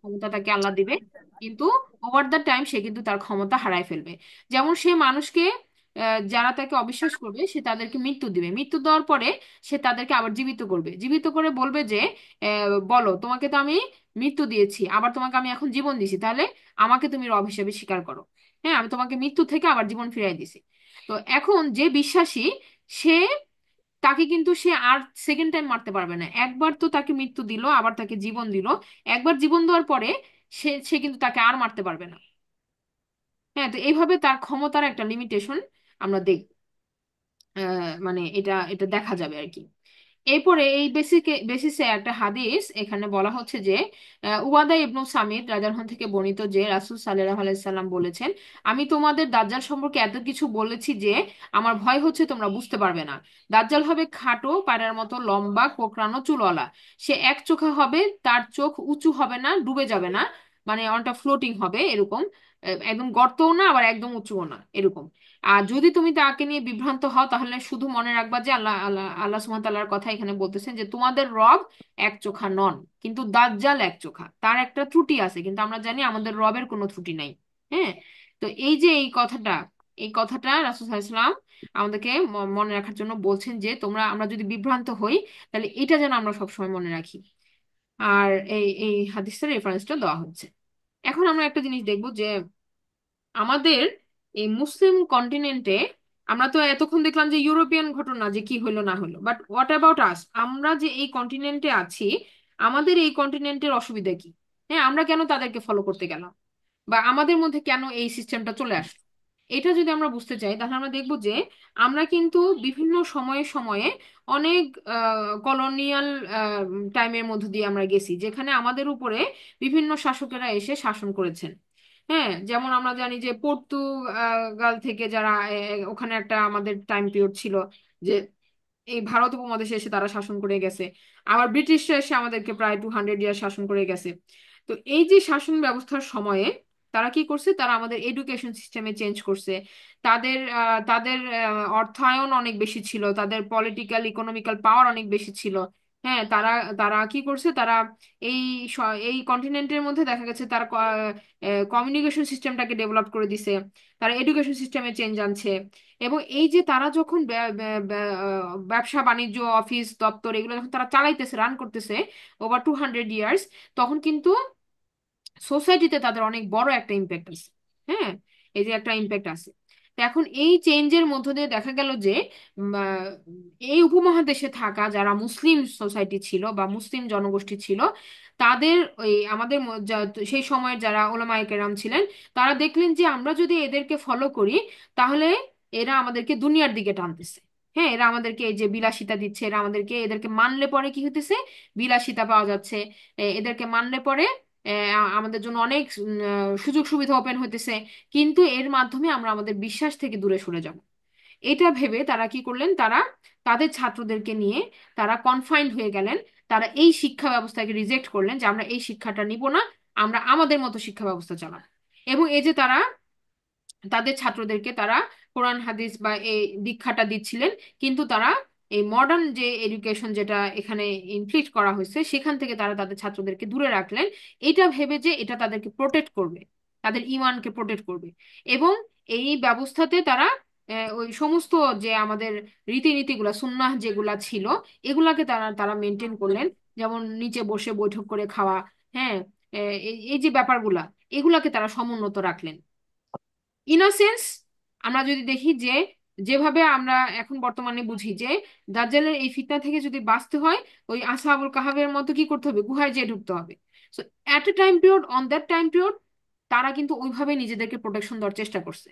ক্ষমতা তাকে আল্লাহ দিবে, কিন্তু ওভার দ্য টাইম সে কিন্তু তার ক্ষমতা হারায় ফেলবে। যেমন সে মানুষকে যারা তাকে অবিশ্বাস করবে সে তাদেরকে মৃত্যু দিবে, মৃত্যু দেওয়ার পরে সে তাদেরকে আবার জীবিত করবে, জীবিত করে বলবে যে বলো, তোমাকে তো আমি মৃত্যু দিয়েছি, আবার তোমাকে আমি এখন জীবন দিছি, তাহলে আমাকে তুমি রব হিসেবে স্বীকার করো। হ্যাঁ, আমি তোমাকে মৃত্যু থেকে আবার জীবন ফিরাই দিছি। তো এখন যে বিশ্বাসী, সে তাকে কিন্তু সে আর সেকেন্ড টাইম মারতে পারবে না। একবার তো তাকে মৃত্যু দিল, আবার তাকে জীবন দিল, একবার জীবন দেওয়ার পরে সে সে কিন্তু তাকে আর মারতে পারবে না। হ্যাঁ, তো এইভাবে তার ক্ষমতার একটা লিমিটেশন আমরা দেখব। মানে এটা এটা দেখা যাবে আর কি। এরপরে এই বেসিসে একটা হাদিস এখানে বলা হচ্ছে যে উবাদা ইবনু সামিদ রাদিয়াল্লাহু থেকে বর্ণিত যে রাসূল সাল্লাল্লাহু আলাইহি সাল্লাম বলেছেন, আমি তোমাদের দাজ্জাল সম্পর্কে এত কিছু বলেছি যে আমার ভয় হচ্ছে তোমরা বুঝতে পারবে না। দাজ্জাল হবে খাটো, পায়রার মতো লম্বা, কোকড়ানো চুলওয়ালা। সে এক চোখে হবে, তার চোখ উঁচু হবে না, ডুবে যাবে না, মানে অনেকটা ফ্লোটিং হবে এরকম। একদম গর্তও না, আবার একদম উঁচুও না, এরকম। আর যদি তুমি তাকে নিয়ে বিভ্রান্ত হও, তাহলে শুধু মনে রাখবা যে আল্লাহ আল্লাহ আল্লাহ সুবহানাহু ওয়া তাআলার কথা এখানে বলতেছেন যে তোমাদের রব এক চোখা নন, কিন্তু দাজ্জাল এক চোখা, তার একটা ত্রুটি আছে, কিন্তু আমরা জানি আমাদের রবের কোনো ত্রুটি নাই। হ্যাঁ, তো এই যে এই কথাটা, এই কথাটা রাসূল সাল্লাল্লাহু আলাইহি ওয়াসাল্লাম আমাদেরকে মনে রাখার জন্য বলছেন, যে তোমরা, আমরা যদি বিভ্রান্ত হই তাহলে এটা যেন আমরা সবসময় মনে রাখি। আর এই এই হাদিসের রেফারেন্সটা দেওয়া হচ্ছে। এখন আমরা একটা জিনিস দেখবো যে আমাদের এই মুসলিম কন্টিনেন্টে, আমরা তো এতক্ষণ দেখলাম যে ইউরোপিয়ান ঘটনা যে কি হইলো না হলো, বাট হোয়াট অ্যাবাউট আস? আমরা যে এই কন্টিনেন্টে আছি, আমাদের এই কন্টিনেন্টের অসুবিধা কি? হ্যাঁ, আমরা কেন তাদেরকে ফলো করতে গেলাম, বা আমাদের মধ্যে কেন এই সিস্টেমটা চলে আসলো? এটা যদি আমরা বুঝতে চাই তাহলে আমরা দেখব যে আমরা কিন্তু বিভিন্ন সময়ে সময়ে অনেক কলোনিয়াল টাইমের মধ্য দিয়ে আমরা গেছি, যেখানে আমাদের উপরে বিভিন্ন শাসকেরা এসে শাসন করেছেন। হ্যাঁ, যেমন আমরা জানি যে পর্তুগাল থেকে যারা ওখানে একটা আমাদের টাইম পিরিয়ড ছিল, যে এই ভারত উপমহাদেশে এসে তারা শাসন করে গেছে। আবার ব্রিটিশরা এসে আমাদেরকে প্রায় 200 ইয়ার শাসন করে গেছে। তো এই যে শাসন ব্যবস্থার সময়ে তারা কি করছে, তারা আমাদের এডুকেশন সিস্টেমে চেঞ্জ করছে। তাদের অর্থায়ন অনেক বেশি ছিল, তাদের পলিটিক্যাল ইকোনমিক্যাল পাওয়ার অনেক বেশি ছিল। হ্যাঁ, তারা তারা কি করছে, তারা এই এই কন্টিনেন্টের মধ্যে দেখা গেছে তারা কমিউনিকেশন সিস্টেমটাকে ডেভেলপ করে দিছে, তারা এডুকেশন সিস্টেমে চেঞ্জ আনছে। এবং এই যে তারা যখন ব্যবসা বাণিজ্য অফিস দপ্তর এগুলো যখন তারা চালাইতেছে, রান করতেছে ওভার 200 ইয়ার্স, তখন কিন্তু সোসাইটিতে তাদের অনেক বড় একটা ইম্প্যাক্ট আছে। হ্যাঁ, এই যে একটা ইম্প্যাক্ট আছে। তো এখন এই চেঞ্জের মধ্য দিয়ে দেখা গেল যে এই উপমহাদেশে থাকা যারা মুসলিম সোসাইটি ছিল বা মুসলিম জনগোষ্ঠী ছিল, তাদের ওই আমাদের সেই সময়ের যারা ওলামায়ে কেরাম ছিলেন, তারা দেখলেন যে আমরা যদি এদেরকে ফলো করি, তাহলে এরা আমাদেরকে দুনিয়ার দিকে টানতেছে। হ্যাঁ, এরা আমাদেরকে এই যে বিলাসিতা দিচ্ছে, এদেরকে মানলে পরে কি হইতেছে, বিলাসিতা পাওয়া যাচ্ছে। এদেরকে মানলে পরে আমাদের জন্য অনেক সুযোগ সুবিধা ওপেন হইতেছে। কিন্তু এর মাধ্যমে আমরা আমাদের বিশ্বাস থেকে দূরে সরে যাব। এটা ভেবে তারা কি করলেন, তারা তাদের ছাত্রদেরকে নিয়ে তারা কনফাইন্ড হয়ে গেলেন। তারা এই শিক্ষা ব্যবস্থাকে রিজেক্ট করলেন যে আমরা এই শিক্ষাটা নিব না, আমরা আমাদের মতো শিক্ষা ব্যবস্থা চালাবো। এবং এই যে তারা তাদের ছাত্রদেরকে তারা কোরআন হাদিস বা এই দীক্ষাটা দিচ্ছিলেন, কিন্তু তারা এই মডার্ন যে এডুকেশন যেটা এখানে ইনফ্লিক্ট করা হয়েছে সেখান থেকে তারা তাদের ছাত্রদেরকে দূরে রাখলেন, এটা ভেবে যে এটা তাদেরকে প্রোটেক্ট করবে, তাদের ইমানকে প্রোটেক্ট করবে। এবং এই ব্যবস্থাতে তারা ওই সমস্ত যে আমাদের রীতিনীতিগুলা সুন্নাহ যেগুলা ছিল, এগুলাকে তারা তারা মেনটেন করলেন। যেমন নিচে বসে বৈঠক করে খাওয়া, হ্যাঁ, এই যে ব্যাপারগুলা, এগুলাকে তারা সমুন্নত রাখলেন। ইন আ সেন্স, আমরা যদি দেখি যে যেভাবে আমরা এখন বর্তমানে বুঝি যে দাজ্জালের এই ফিতনা থেকে যদি বাঁচতে হয়, ওই আসহাবুল কাহাফের মতো কি করতে হবে, গুহায় যেয়ে ঢুকতে হবে। So at a time period, on that time period, তারা কিন্তু ওইভাবে নিজেদেরকে প্রোটেকশন দেওয়ার চেষ্টা করছে।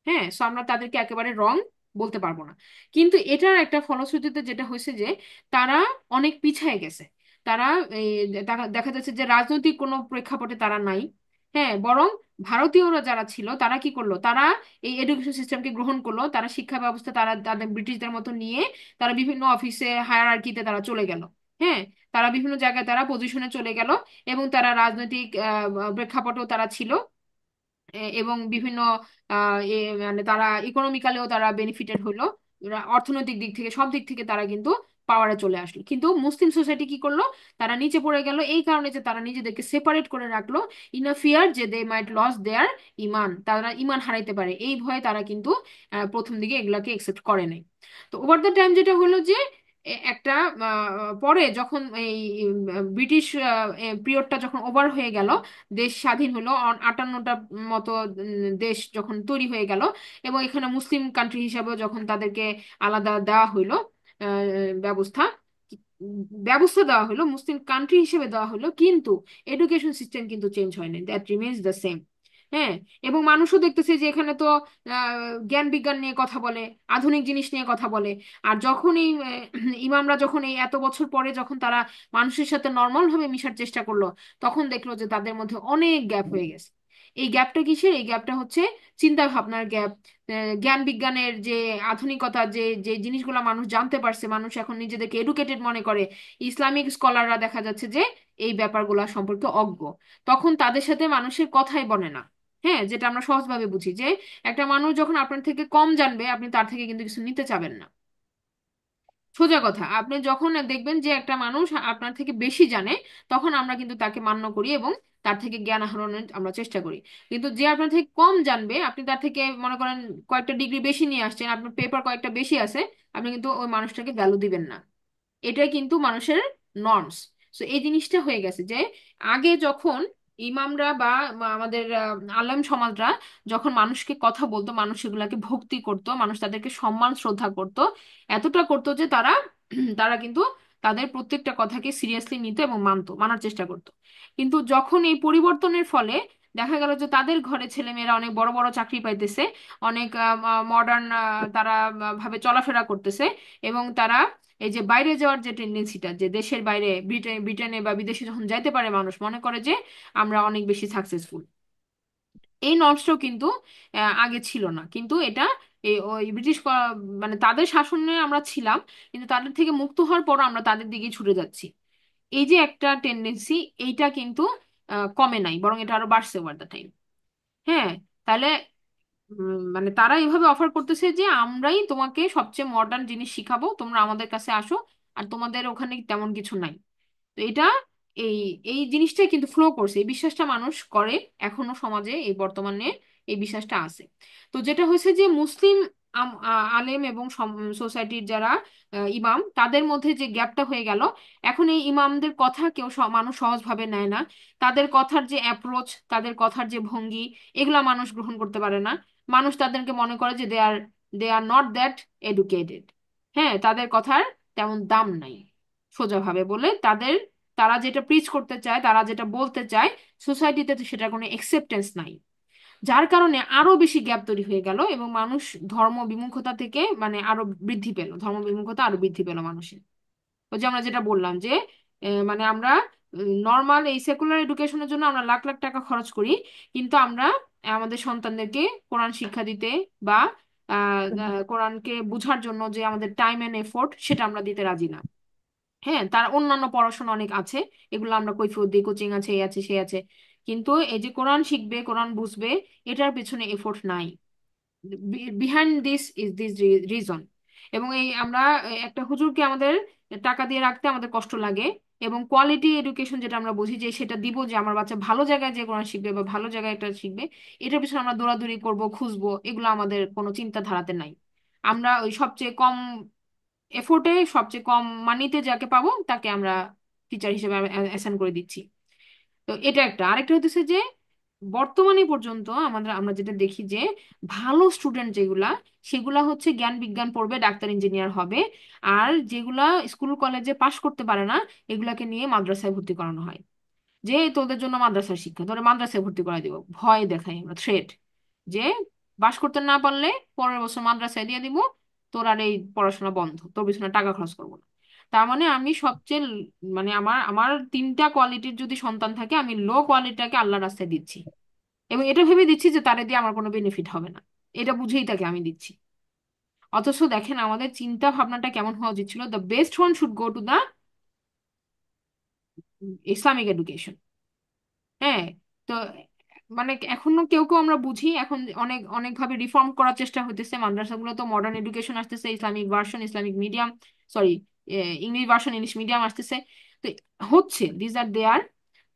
হ্যাঁ, সো আমরা তাদেরকে একেবারে রং বলতে পারবো না। কিন্তু এটার একটা ফলশ্রুতিতে যেটা হয়েছে যে তারা অনেক পিছিয়ে গেছে। তারা এই দেখা যাচ্ছে যে রাজনৈতিক কোনো প্রেক্ষাপটে তারা নাই। হ্যাঁ, বরং ভারতীয়রা যারা ছিল তারা কি করলো, তারা এই এডুকেশন সিস্টেমকে গ্রহণ করলো, তারা শিক্ষা ব্যবস্থা তারা তাদের ব্রিটিশদের মতো নিয়ে তারা বিভিন্ন অফিসে হায়ারার্কিতে তারা চলে গেল। হ্যাঁ, তারা বিভিন্ন জায়গায় তারা পজিশনে চলে গেল, এবং তারা রাজনৈতিক প্রেক্ষাপটেও তারা ছিল। এবং বিভিন্ন মানে তারা ইকোনমিক্যালিও তারা বেনিফিটেড হলো। অর্থনৈতিক দিক থেকে, সব দিক থেকে তারা কিন্তু পাওয়ারে চলে আসলো। কিন্তু মুসলিম সোসাইটি কি করলো, তারা নিচে পড়ে গেল এই কারণে যে তারা নিজেদেরকে সেপারেট করে রাখলো, ইন আ ফিয়ার যে দে মাইট লস দেয়ার ইমান, তারা ইমান হারাইতে পারে এই ভয়ে তারা কিন্তু প্রথম দিকে এগুলাকে একসেপ্ট করে নাই। তো ওভার দ্য টাইম যেটা হলো যে একটা পরে যখন এই ব্রিটিশ পিরিয়ডটা যখন ওভার হয়ে গেল, দেশ স্বাধীন হলো, 58টা মতো দেশ যখন তৈরি হয়ে গেল, এবং এখানে মুসলিম কান্ট্রি হিসাবেও যখন তাদেরকে আলাদা দেওয়া হইলো, ব্যবস্থা ব্যবস্থা দেওয়া হলো, মুসলিম কান্ট্রি হিসেবে দেওয়া হলো, কিন্তু এডুকেশন সিস্টেম কিন্তু চেঞ্জ হয়নি, দ্যাট রিমেইনস দ্য সেম। হ্যাঁ, এবং মানুষও দেখতেছে যে এখানে তো জ্ঞান বিজ্ঞান নিয়ে কথা বলে, আধুনিক জিনিস নিয়ে কথা বলে। আর যখন এই ইমামরা যখন এই এত বছর পরে যখন তারা মানুষের সাথে নর্মাল ভাবে মিশার চেষ্টা করলো, তখন দেখলো যে তাদের মধ্যে অনেক গ্যাপ হয়ে গেছে। এই গ্যাপটা কিসের? এই গ্যাপটা হচ্ছে চিন্তা ভাবনার গ্যাপ। জ্ঞান বিজ্ঞানের যে আধুনিকতা, যে যে জিনিসগুলো মানুষ জানতে পারছে, মানুষ এখন নিজেদেরকে এডুকেটেড মনে করে, ইসলামিক স্কলাররা দেখা যাচ্ছে যে এই ব্যাপারগুলো সম্পর্কে অজ্ঞ। তখন তাদের সাথে মানুষের কথাই বনে না। হ্যাঁ, যেটা আমরা সহজভাবে বুঝি যে একটা মানুষ যখন আপনার থেকে কম জানবে, আপনি তার থেকে কিন্তু কিছু নিতে চাবেন না। সোজা কথা, আপনি যখন দেখবেন যে একটা মানুষ আপনার থেকে বেশি জানে, তখন আমরা কিন্তু তাকে মান্য করি এবং তার থেকে জ্ঞান আহরণের আমরা চেষ্টা করি। কিন্তু যে আপনার থেকে কম জানবে, আপনি তার থেকে মনে করেন কয়েকটা ডিগ্রি বেশি নিয়ে আসছেন, আপনার পেপার কয়েকটা বেশি আছে, আপনি কিন্তু ওই মানুষটাকে ভ্যালু দিবেন না। এটাই কিন্তু মানুষের নর্মস। তো এই জিনিসটা হয়ে গেছে যে আগে যখন ইমামরা বা আমাদের আলেম সমাজরা যখন মানুষকে কথা বলতো, মানুষ সেগুলাকে ভক্তি করতো, মানুষ তাদেরকে সম্মান শ্রদ্ধা করতো, এতটা করতো যে তারা তারা কিন্তু তাদের প্রত্যেকটা কথাকে সিরিয়াসলি নিত এবং মানার চেষ্টা করতো। কিন্তু যখন এই পরিবর্তনের ফলে দেখা গেল যে তাদের ঘরে ছেলেমেয়েরা অনেক বড় বড় চাকরি পাইতেছে, অনেক মডার্ন তারা ভাবে চলাফেরা করতেছে, এবং তারা এই যে বাইরে যাওয়ার যে টেন্ডেন্সিটা, যে দেশের বাইরে ব্রিটেনে বা বিদেশে যখন যাইতে পারে, মানুষ মনে করে যে আমরা অনেক বেশি সাকসেসফুল। এই নর্মসটাও কিন্তু আগে ছিল না। কিন্তু এটা ওই ব্রিটিশ মানে তাদের শাসনে আমরা ছিলাম, কিন্তু তাদের থেকে মুক্ত হওয়ার পর আমরা তাদের দিকেই ছুটে যাচ্ছি। এই যে একটা টেন্ডেন্সি, এইটা কিন্তু কমে নাই, বরং এটা আরো বাড়ছে ওভার দ্য টাইম। হ্যাঁ, তাহলে মানে তারা এইভাবে অফার করতেছে যে আমরাই তোমাকে সবচেয়ে মডার্ন জিনিস শিখাবো, তোমরা আমাদের কাছে আসো, আর তোমাদের ওখানে তেমন কিছু নাই। তো এটা এই এই জিনিসটাই কিন্তু ফ্লো করছে, এই বিশ্বাসটা মানুষ করে এখনো সমাজে, এই বর্তমানে এই বিশ্বাসটা আছে। তো যেটা হয়েছে যে মুসলিম আলেম এবং সোসাইটির যারা ইমাম, তাদের মধ্যে যে গ্যাপটা হয়ে গেল, এখন এই ইমামদের কথা কেউ মানুষ সহজভাবে নেয় না। তাদের কথার যে অ্যাপ্রোচ, তাদের কথার যে ভঙ্গি, এগুলা মানুষ গ্রহণ করতে পারে না। মানুষ তাদেরকে মনে করে যে দে আর নট দ্যাট এডুকেটেড। হ্যাঁ, তাদের কথার তেমন দাম নাই। সোজাভাবে বলে তারা যেটা প্রিচ করতে চায়, তারা যেটা বলতে চায়, সোসাইটিতে তো সেটার কোনো একসেপ্টেন্স নাই। যার কারণে আরো বেশি গ্যাপ তৈরি হয়ে গেল এবং মানুষ ধর্ম বিমুখতা থেকে মানে আরো বৃদ্ধি পেল, ধর্ম বিমুখতা আরো বৃদ্ধি পেল মানুষের। ওই যে আমরা যেটা বললাম যে মানে আমরা নর্মাল এই সেকুলার এডুকেশনের জন্য আমরা লাখ লাখ টাকা খরচ করি, কিন্তু আমরা আমাদের সন্তানদেরকে কোরআন শিক্ষা দিতে বা কোরআনকে বোঝার জন্য যে আমাদের টাইম এন্ড এফোর্ট, সেটা আমরা দিতে রাজি না। হ্যাঁ, তার অন্যান্য পড়াশোনা অনেক আছে, এগুলো আমরা কৈফিয়ত দিই, কোচিং আছে, এই আছে, সে আছে, কিন্তু এই যে কোরআন শিখবে, কোরআন বুঝবে, এটার পেছনে এফোর্ট নাই। Behind this is this reason. এবং এই আমরা একটা হুজুরকে আমাদের টাকা দিয়ে রাখতে আমাদের কষ্ট লাগে, এবং কোয়ালিটি এডুকেশন যেটা আমরা বুঝি যে সেটা দিব, যে আমার বাচ্চা ভালো জায়গায় যে কোরআন শিখবে বা ভালো জায়গায় একটা শিখবে, এটার পিছনে আমরা দৌড়াদৌড়ি করব, খুঁজবো, এগুলো আমাদের কোনো চিন্তা ধারাতে নাই। আমরা ওই সবচেয়ে কম এফোর্টে সবচেয়ে কম মানিতে যাকে পাবো তাকে আমরা টিচার হিসেবে অ্যাসাইন করে দিচ্ছি। তো এটা একটা। আরেকটা হতেছে যে বর্তমানে পর্যন্ত আমরা যেটা দেখি যে ভালো স্টুডেন্ট যেগুলা, সেগুলা হচ্ছে জ্ঞান বিজ্ঞান পড়বে, ডাক্তার ইঞ্জিনিয়ার হবে। আর যেগুলা স্কুল কলেজে পাশ করতে পারে না, এগুলাকে নিয়ে মাদ্রাসায় ভর্তি করানো হয়, যে তোদের জন্য মাদ্রাসার শিক্ষা, তোরা মাদ্রাসায় ভর্তি করে দিব, ভয় দেখাই আমরা, থ্রেট, যে পাশ করতে না পারলে পরের বছর মাদ্রাসায় দিয়ে দিব, তোর আর এই পড়াশোনা বন্ধ, তোর পিছনে টাকা খরচ করবো না। তার মানে আমি সবচেয়ে মানে আমার আমার তিনটা কোয়ালিটির যদি সন্তান থাকে, আমি লো কোয়ালিটিটাকে আল্লাহ রাস্তায় দিচ্ছি, এবং এটা ভেবে দিচ্ছি যে তারে দিয়ে আমার কোনো বেনিফিট হবে না, এটা বুঝেই তাকে আমি দিচ্ছি। অথচ দেখেন আমাদের চিন্তা ভাবনাটা কেমন হওয়া উচিত ছিল, the best one should go to the Islamic education. হ্যাঁ। তো মানে এখনো কেউ কেউ আমরা বুঝি, এখন অনেক অনেক ভাবে রিফর্ম করার চেষ্টা হইতেছে, মাদ্রাসাগুলো তো মডার্ন এডুকেশন আসতেছে, Islamic version Islamic medium, sorry English version English medium আসতেছে। তো হচ্ছে দিস আর দেয়ার।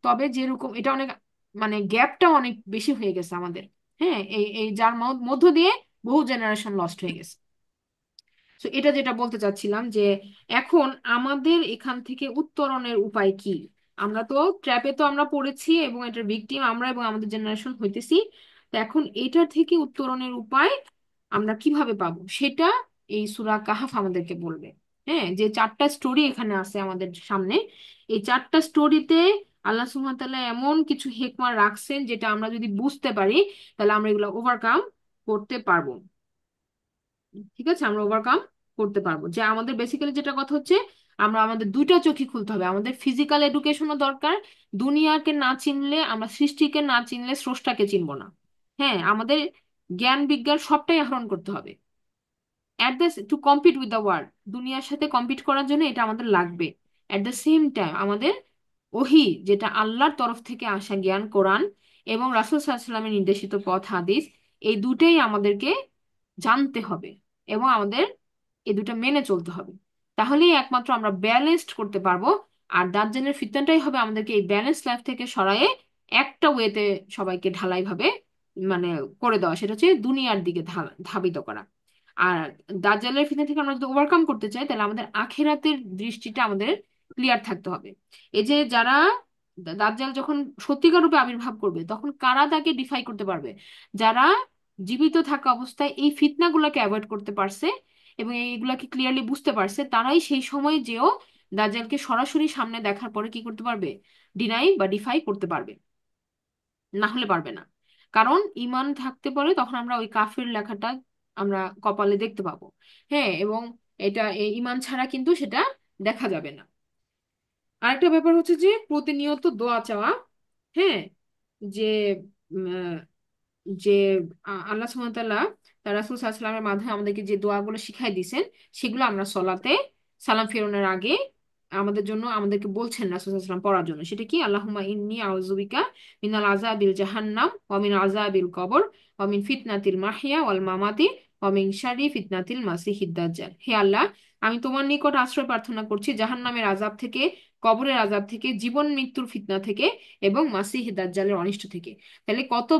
তবে যেরকম এটা অনেক মানে গ্যাপটা অনেক বেশি হয়ে গেছে আমাদের। হ্যাঁ, এই এই যার মধ্য দিয়ে বহু জেনারেশন লস্ট হয়ে গেছে। তো এটা যেটা বলতে চাচ্ছিলাম যে এখন আমাদের এখান থেকে উত্তরণের উপায় কি? আমরা তো ট্র্যাপে তো আমরা পড়েছি এবং এটার ভিকটিম আমরা এবং আমাদের জেনারেশন হইতেছি। তো এখন এটার থেকে উত্তরণের উপায় আমরা কিভাবে পাবো সেটা এই সূরা কাহাফ আমাদেরকে বলবে। হ্যাঁ, যে চারটা স্টোরি এখানে আছে আমাদের সামনে, এই চারটা স্টোরিতে আল্লাহ সুবহানাহু ওয়া তাআলা এমন কিছু হিকমা রাখছেন, যেটা আমরা যদি বুঝতে পারি তাহলে আমরা এগুলো ওভারকাম করতে পারবো। ঠিক আছে, আমরা ওভারকাম করতে পারবো। যে আমাদের বেসিক্যালি যেটা কথা হচ্ছে, আমরা আমাদের দুইটা চোখই খুলতে হবে, আমাদের ফিজিক্যাল এডুকেশনও দরকার। দুনিয়াকে না চিনলে, আমরা সৃষ্টিকে না চিনলে স্রষ্টাকে চিনবো না। হ্যাঁ, আমাদের জ্ঞান বিজ্ঞান সবটাই আহরণ করতে হবে at the two compete with the world. দুনিয়ার সাথে কম্পিট করার জন্য এটা আমাদের লাগবে। অ্যাট দ্য সেম টাইম আমাদের ওহি, যেটা আল্লাহর তরফ থেকে আসা জ্ঞান, কোরআন এবং রাসূল সাল্লাল্লাহু আলাইহি ওয়াসাল্লামের নির্দেশিত পথ হাদিস, এই দুটেই আমাদেরকে জানতে হবে এবং আমাদের এই দুটো মেনে চলতে হবে। তাহলেই একমাত্র আমরা ব্যালেন্সড করতে পারবো। আর দাজ্জালের ফিতনাটাই হবে আমাদেরকে এই ব্যালেন্স লাইফ থেকে সরায়ে একটা ওয়েতে সবাইকে ঢালাই ভাবে মানে করে দেওয়া, সেটা হচ্ছে দুনিয়ার দিকে ধাবিত করা। আর দাজ্জালের ফিতনা থেকে আমরা যদি ওভারকাম করতে চাই, তাহলে আমাদের আখিরাতের দৃষ্টিটা আমাদের ক্লিয়ার থাকতে হবে। এই যে যারা দাজ্জাল যখন সত্যিকার রূপে আবির্ভাব করবে, তখন কারা তাকে ডিফাই করতে পারবে? যারা জীবিত থাকা অবস্থায় এই ফিতনাগুলোকে অ্যাভয়েড করতে পারছে এবং এইগুলাকে ক্লিয়ারলি বুঝতে পারছে, তারাই সেই সময় যেও দাজ্জালকে সরাসরি সামনে দেখার পরে কি করতে পারবে? ডিনাই বা ডিফাই করতে পারবে। না হলে পারবে না। কারণ ইমান থাকতে পারে, তখন আমরা ওই কাফির লেখাটা আমরা কপালে দেখতে পাবো। হ্যাঁ, এবং এটা এই ইমান ছাড়া কিন্তু সেটা দেখা যাবে না। আরেকটা ব্যাপার হচ্ছে যে প্রতিনিয়ত দোয়া চাওয়া। হ্যাঁ, যে যে আল্লাহ সুবহানাহু ওয়া তাআলা তার রাসূল সাল্লাল্লাহু আলাইহি ওয়াসাল্লামের মাধ্যমে আমাদেরকে যে দোয়াগুলো শিখাই দিয়েছেন, সেগুলো আমরা সলাতে সালাম ফিরানোর আগে আমাদের জন্য আমাদেরকে বলছেন রাসূল সাল্লাল্লাহু আলাইহি ওয়াসাল্লাম পড়ার জন্য। সেটা কি? আল্লাহুম্মা ইন্নী আউযুবিকা মিনাল আযাবিল জাহান্নাম ওয়া মিন আযাবিল কবর ওয়া মিন ফিতনাতিল মাহইয়া ওয়াল মামাতি ওয়া মিন শাররি ফিতনাতিল মাসিহিদ দাজ্জাল। হে আল্লাহ, আমি তোমার নিকট আশ্রয় প্রার্থনা করছি জাহান্নামের আযাব থেকে, কবরের আযাব থেকে, জীবন মৃত্যুর ফিতনা থেকে এবং মাসিহ দাজ্জালের অনিষ্ট থেকে। তাহলে কত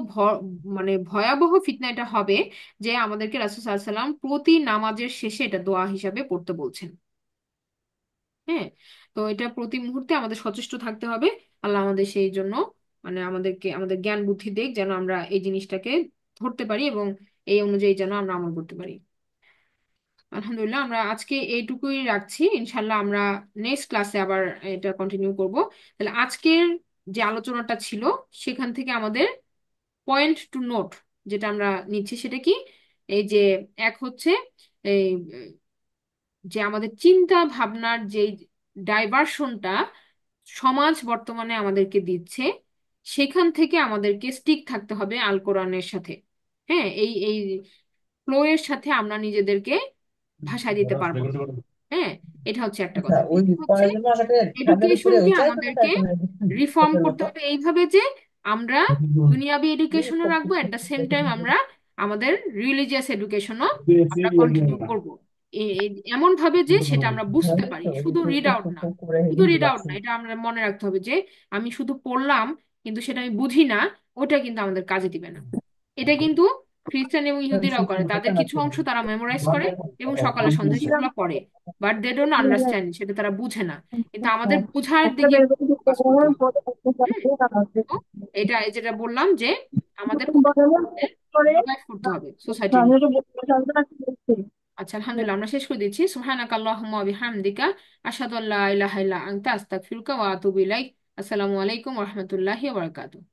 মানে ভয়াবহ ফিতনা এটা হবে, যে আমাদেরকে রাসূল সাল্লাল্লাহু আলাইহি ওয়াসাল্লাম প্রতি নামাজের শেষে এটা দোয়া হিসাবে পড়তে বলছেন। হ্যাঁ, তো এটা প্রতি মুহূর্তে আমাদের সচেষ্ট থাকতে হবে। আল্লাহ আমাদের সেই জন্য মানে আমাদেরকে আমাদের জ্ঞান বুদ্ধি দেখ, যেন আমরা এই জিনিসটাকে ধরতে পারি এবং এই অনুযায়ী যেন আমরা আমল করতে পারি। আলহামদুলিল্লাহ, আমরা আজকে এইটুকুই রাখছি। ইনশাল্লাহ আমরা নেক্সট ক্লাসে আবার এটা কন্টিনিউ করব। তাহলে আজকের যে আলোচনাটা ছিল সেখান থেকে আমাদের পয়েন্ট টু নোট যেটা আমরা নিচ্ছি সেটা কি, এই যে এক হচ্ছে এই যে আমাদের চিন্তা ভাবনার যে ডাইভারশনটা সমাজ বর্তমানে আমাদেরকে দিচ্ছে, সেখান থেকে আমাদেরকে স্টিক থাকতে হবে আল কোরআনের সাথে। হ্যাঁ, এই এই ফ্লো এর সাথে আমরা নিজেদেরকে ভাষায় দিতে পারবো না। হ্যাঁ, এটা হচ্ছে একটা আচ্ছা, কথা। ওই দ্বিতীয় হচ্ছে পড়ার জন্য আমাকে ফ্যানের উপরে এডুকেশনকে ওইটাই কোনো আমাদেরকে রিফর্ম কোটের করতে মতো। হবে এইভাবে যে আমরা দুনিয়াবি এডুকেশনও রাখবো, এট দ্য সেম টাইম আমরা আমাদের রিলিজিয়াস এডুকেশনও আমরা কন্টিনিউ করব। এমন ভাবে যে সেটা আমরা বুঝতে পারি, শুধু রিড আউট না। শুধু রিড আউট না, এটা আমরা মনে রাখতে হবে যে আমি শুধু পড়লাম কিন্তু সেটা আমি বুঝি না, ওটা কিন্তু আমাদের কাজে দিবে না। এটা কিন্তু খ্রিস্টান এবং ইহুদিরাও করে, তাদের কিছু অংশ তারা মেমোরাইজ করে এবং সকালে সন্ধ্যায় সেগুলো পড়ে, বাট দে ডোন্ট আন্ডারস্ট্যান্ড, সেটা তারা বুঝে না। কিন্তু আমাদের বুঝার দিকে ফোকাস করতে হবে। হ্যাঁ, তো এটা যেটা বললাম যে আমাদের রিভাইভ করতে হবে সোসাইটি নিয়ে। আচ্ছা, আলহামদুলিল্লাহ, আমরা শেষ করে দিচ্ছি। সুবহানাকা আল্লাহুম্মা ওয়া বিহামদিকা আশহাদু আল্লা ইলাহা ইল্লা আনতা আস্তাগফিরুকা ওয়া আতুবু ইলাইক। আসসালামু আলাইকুম ওয়া রাহমাতুল্লাহি ওয়া বারাকাতুহু।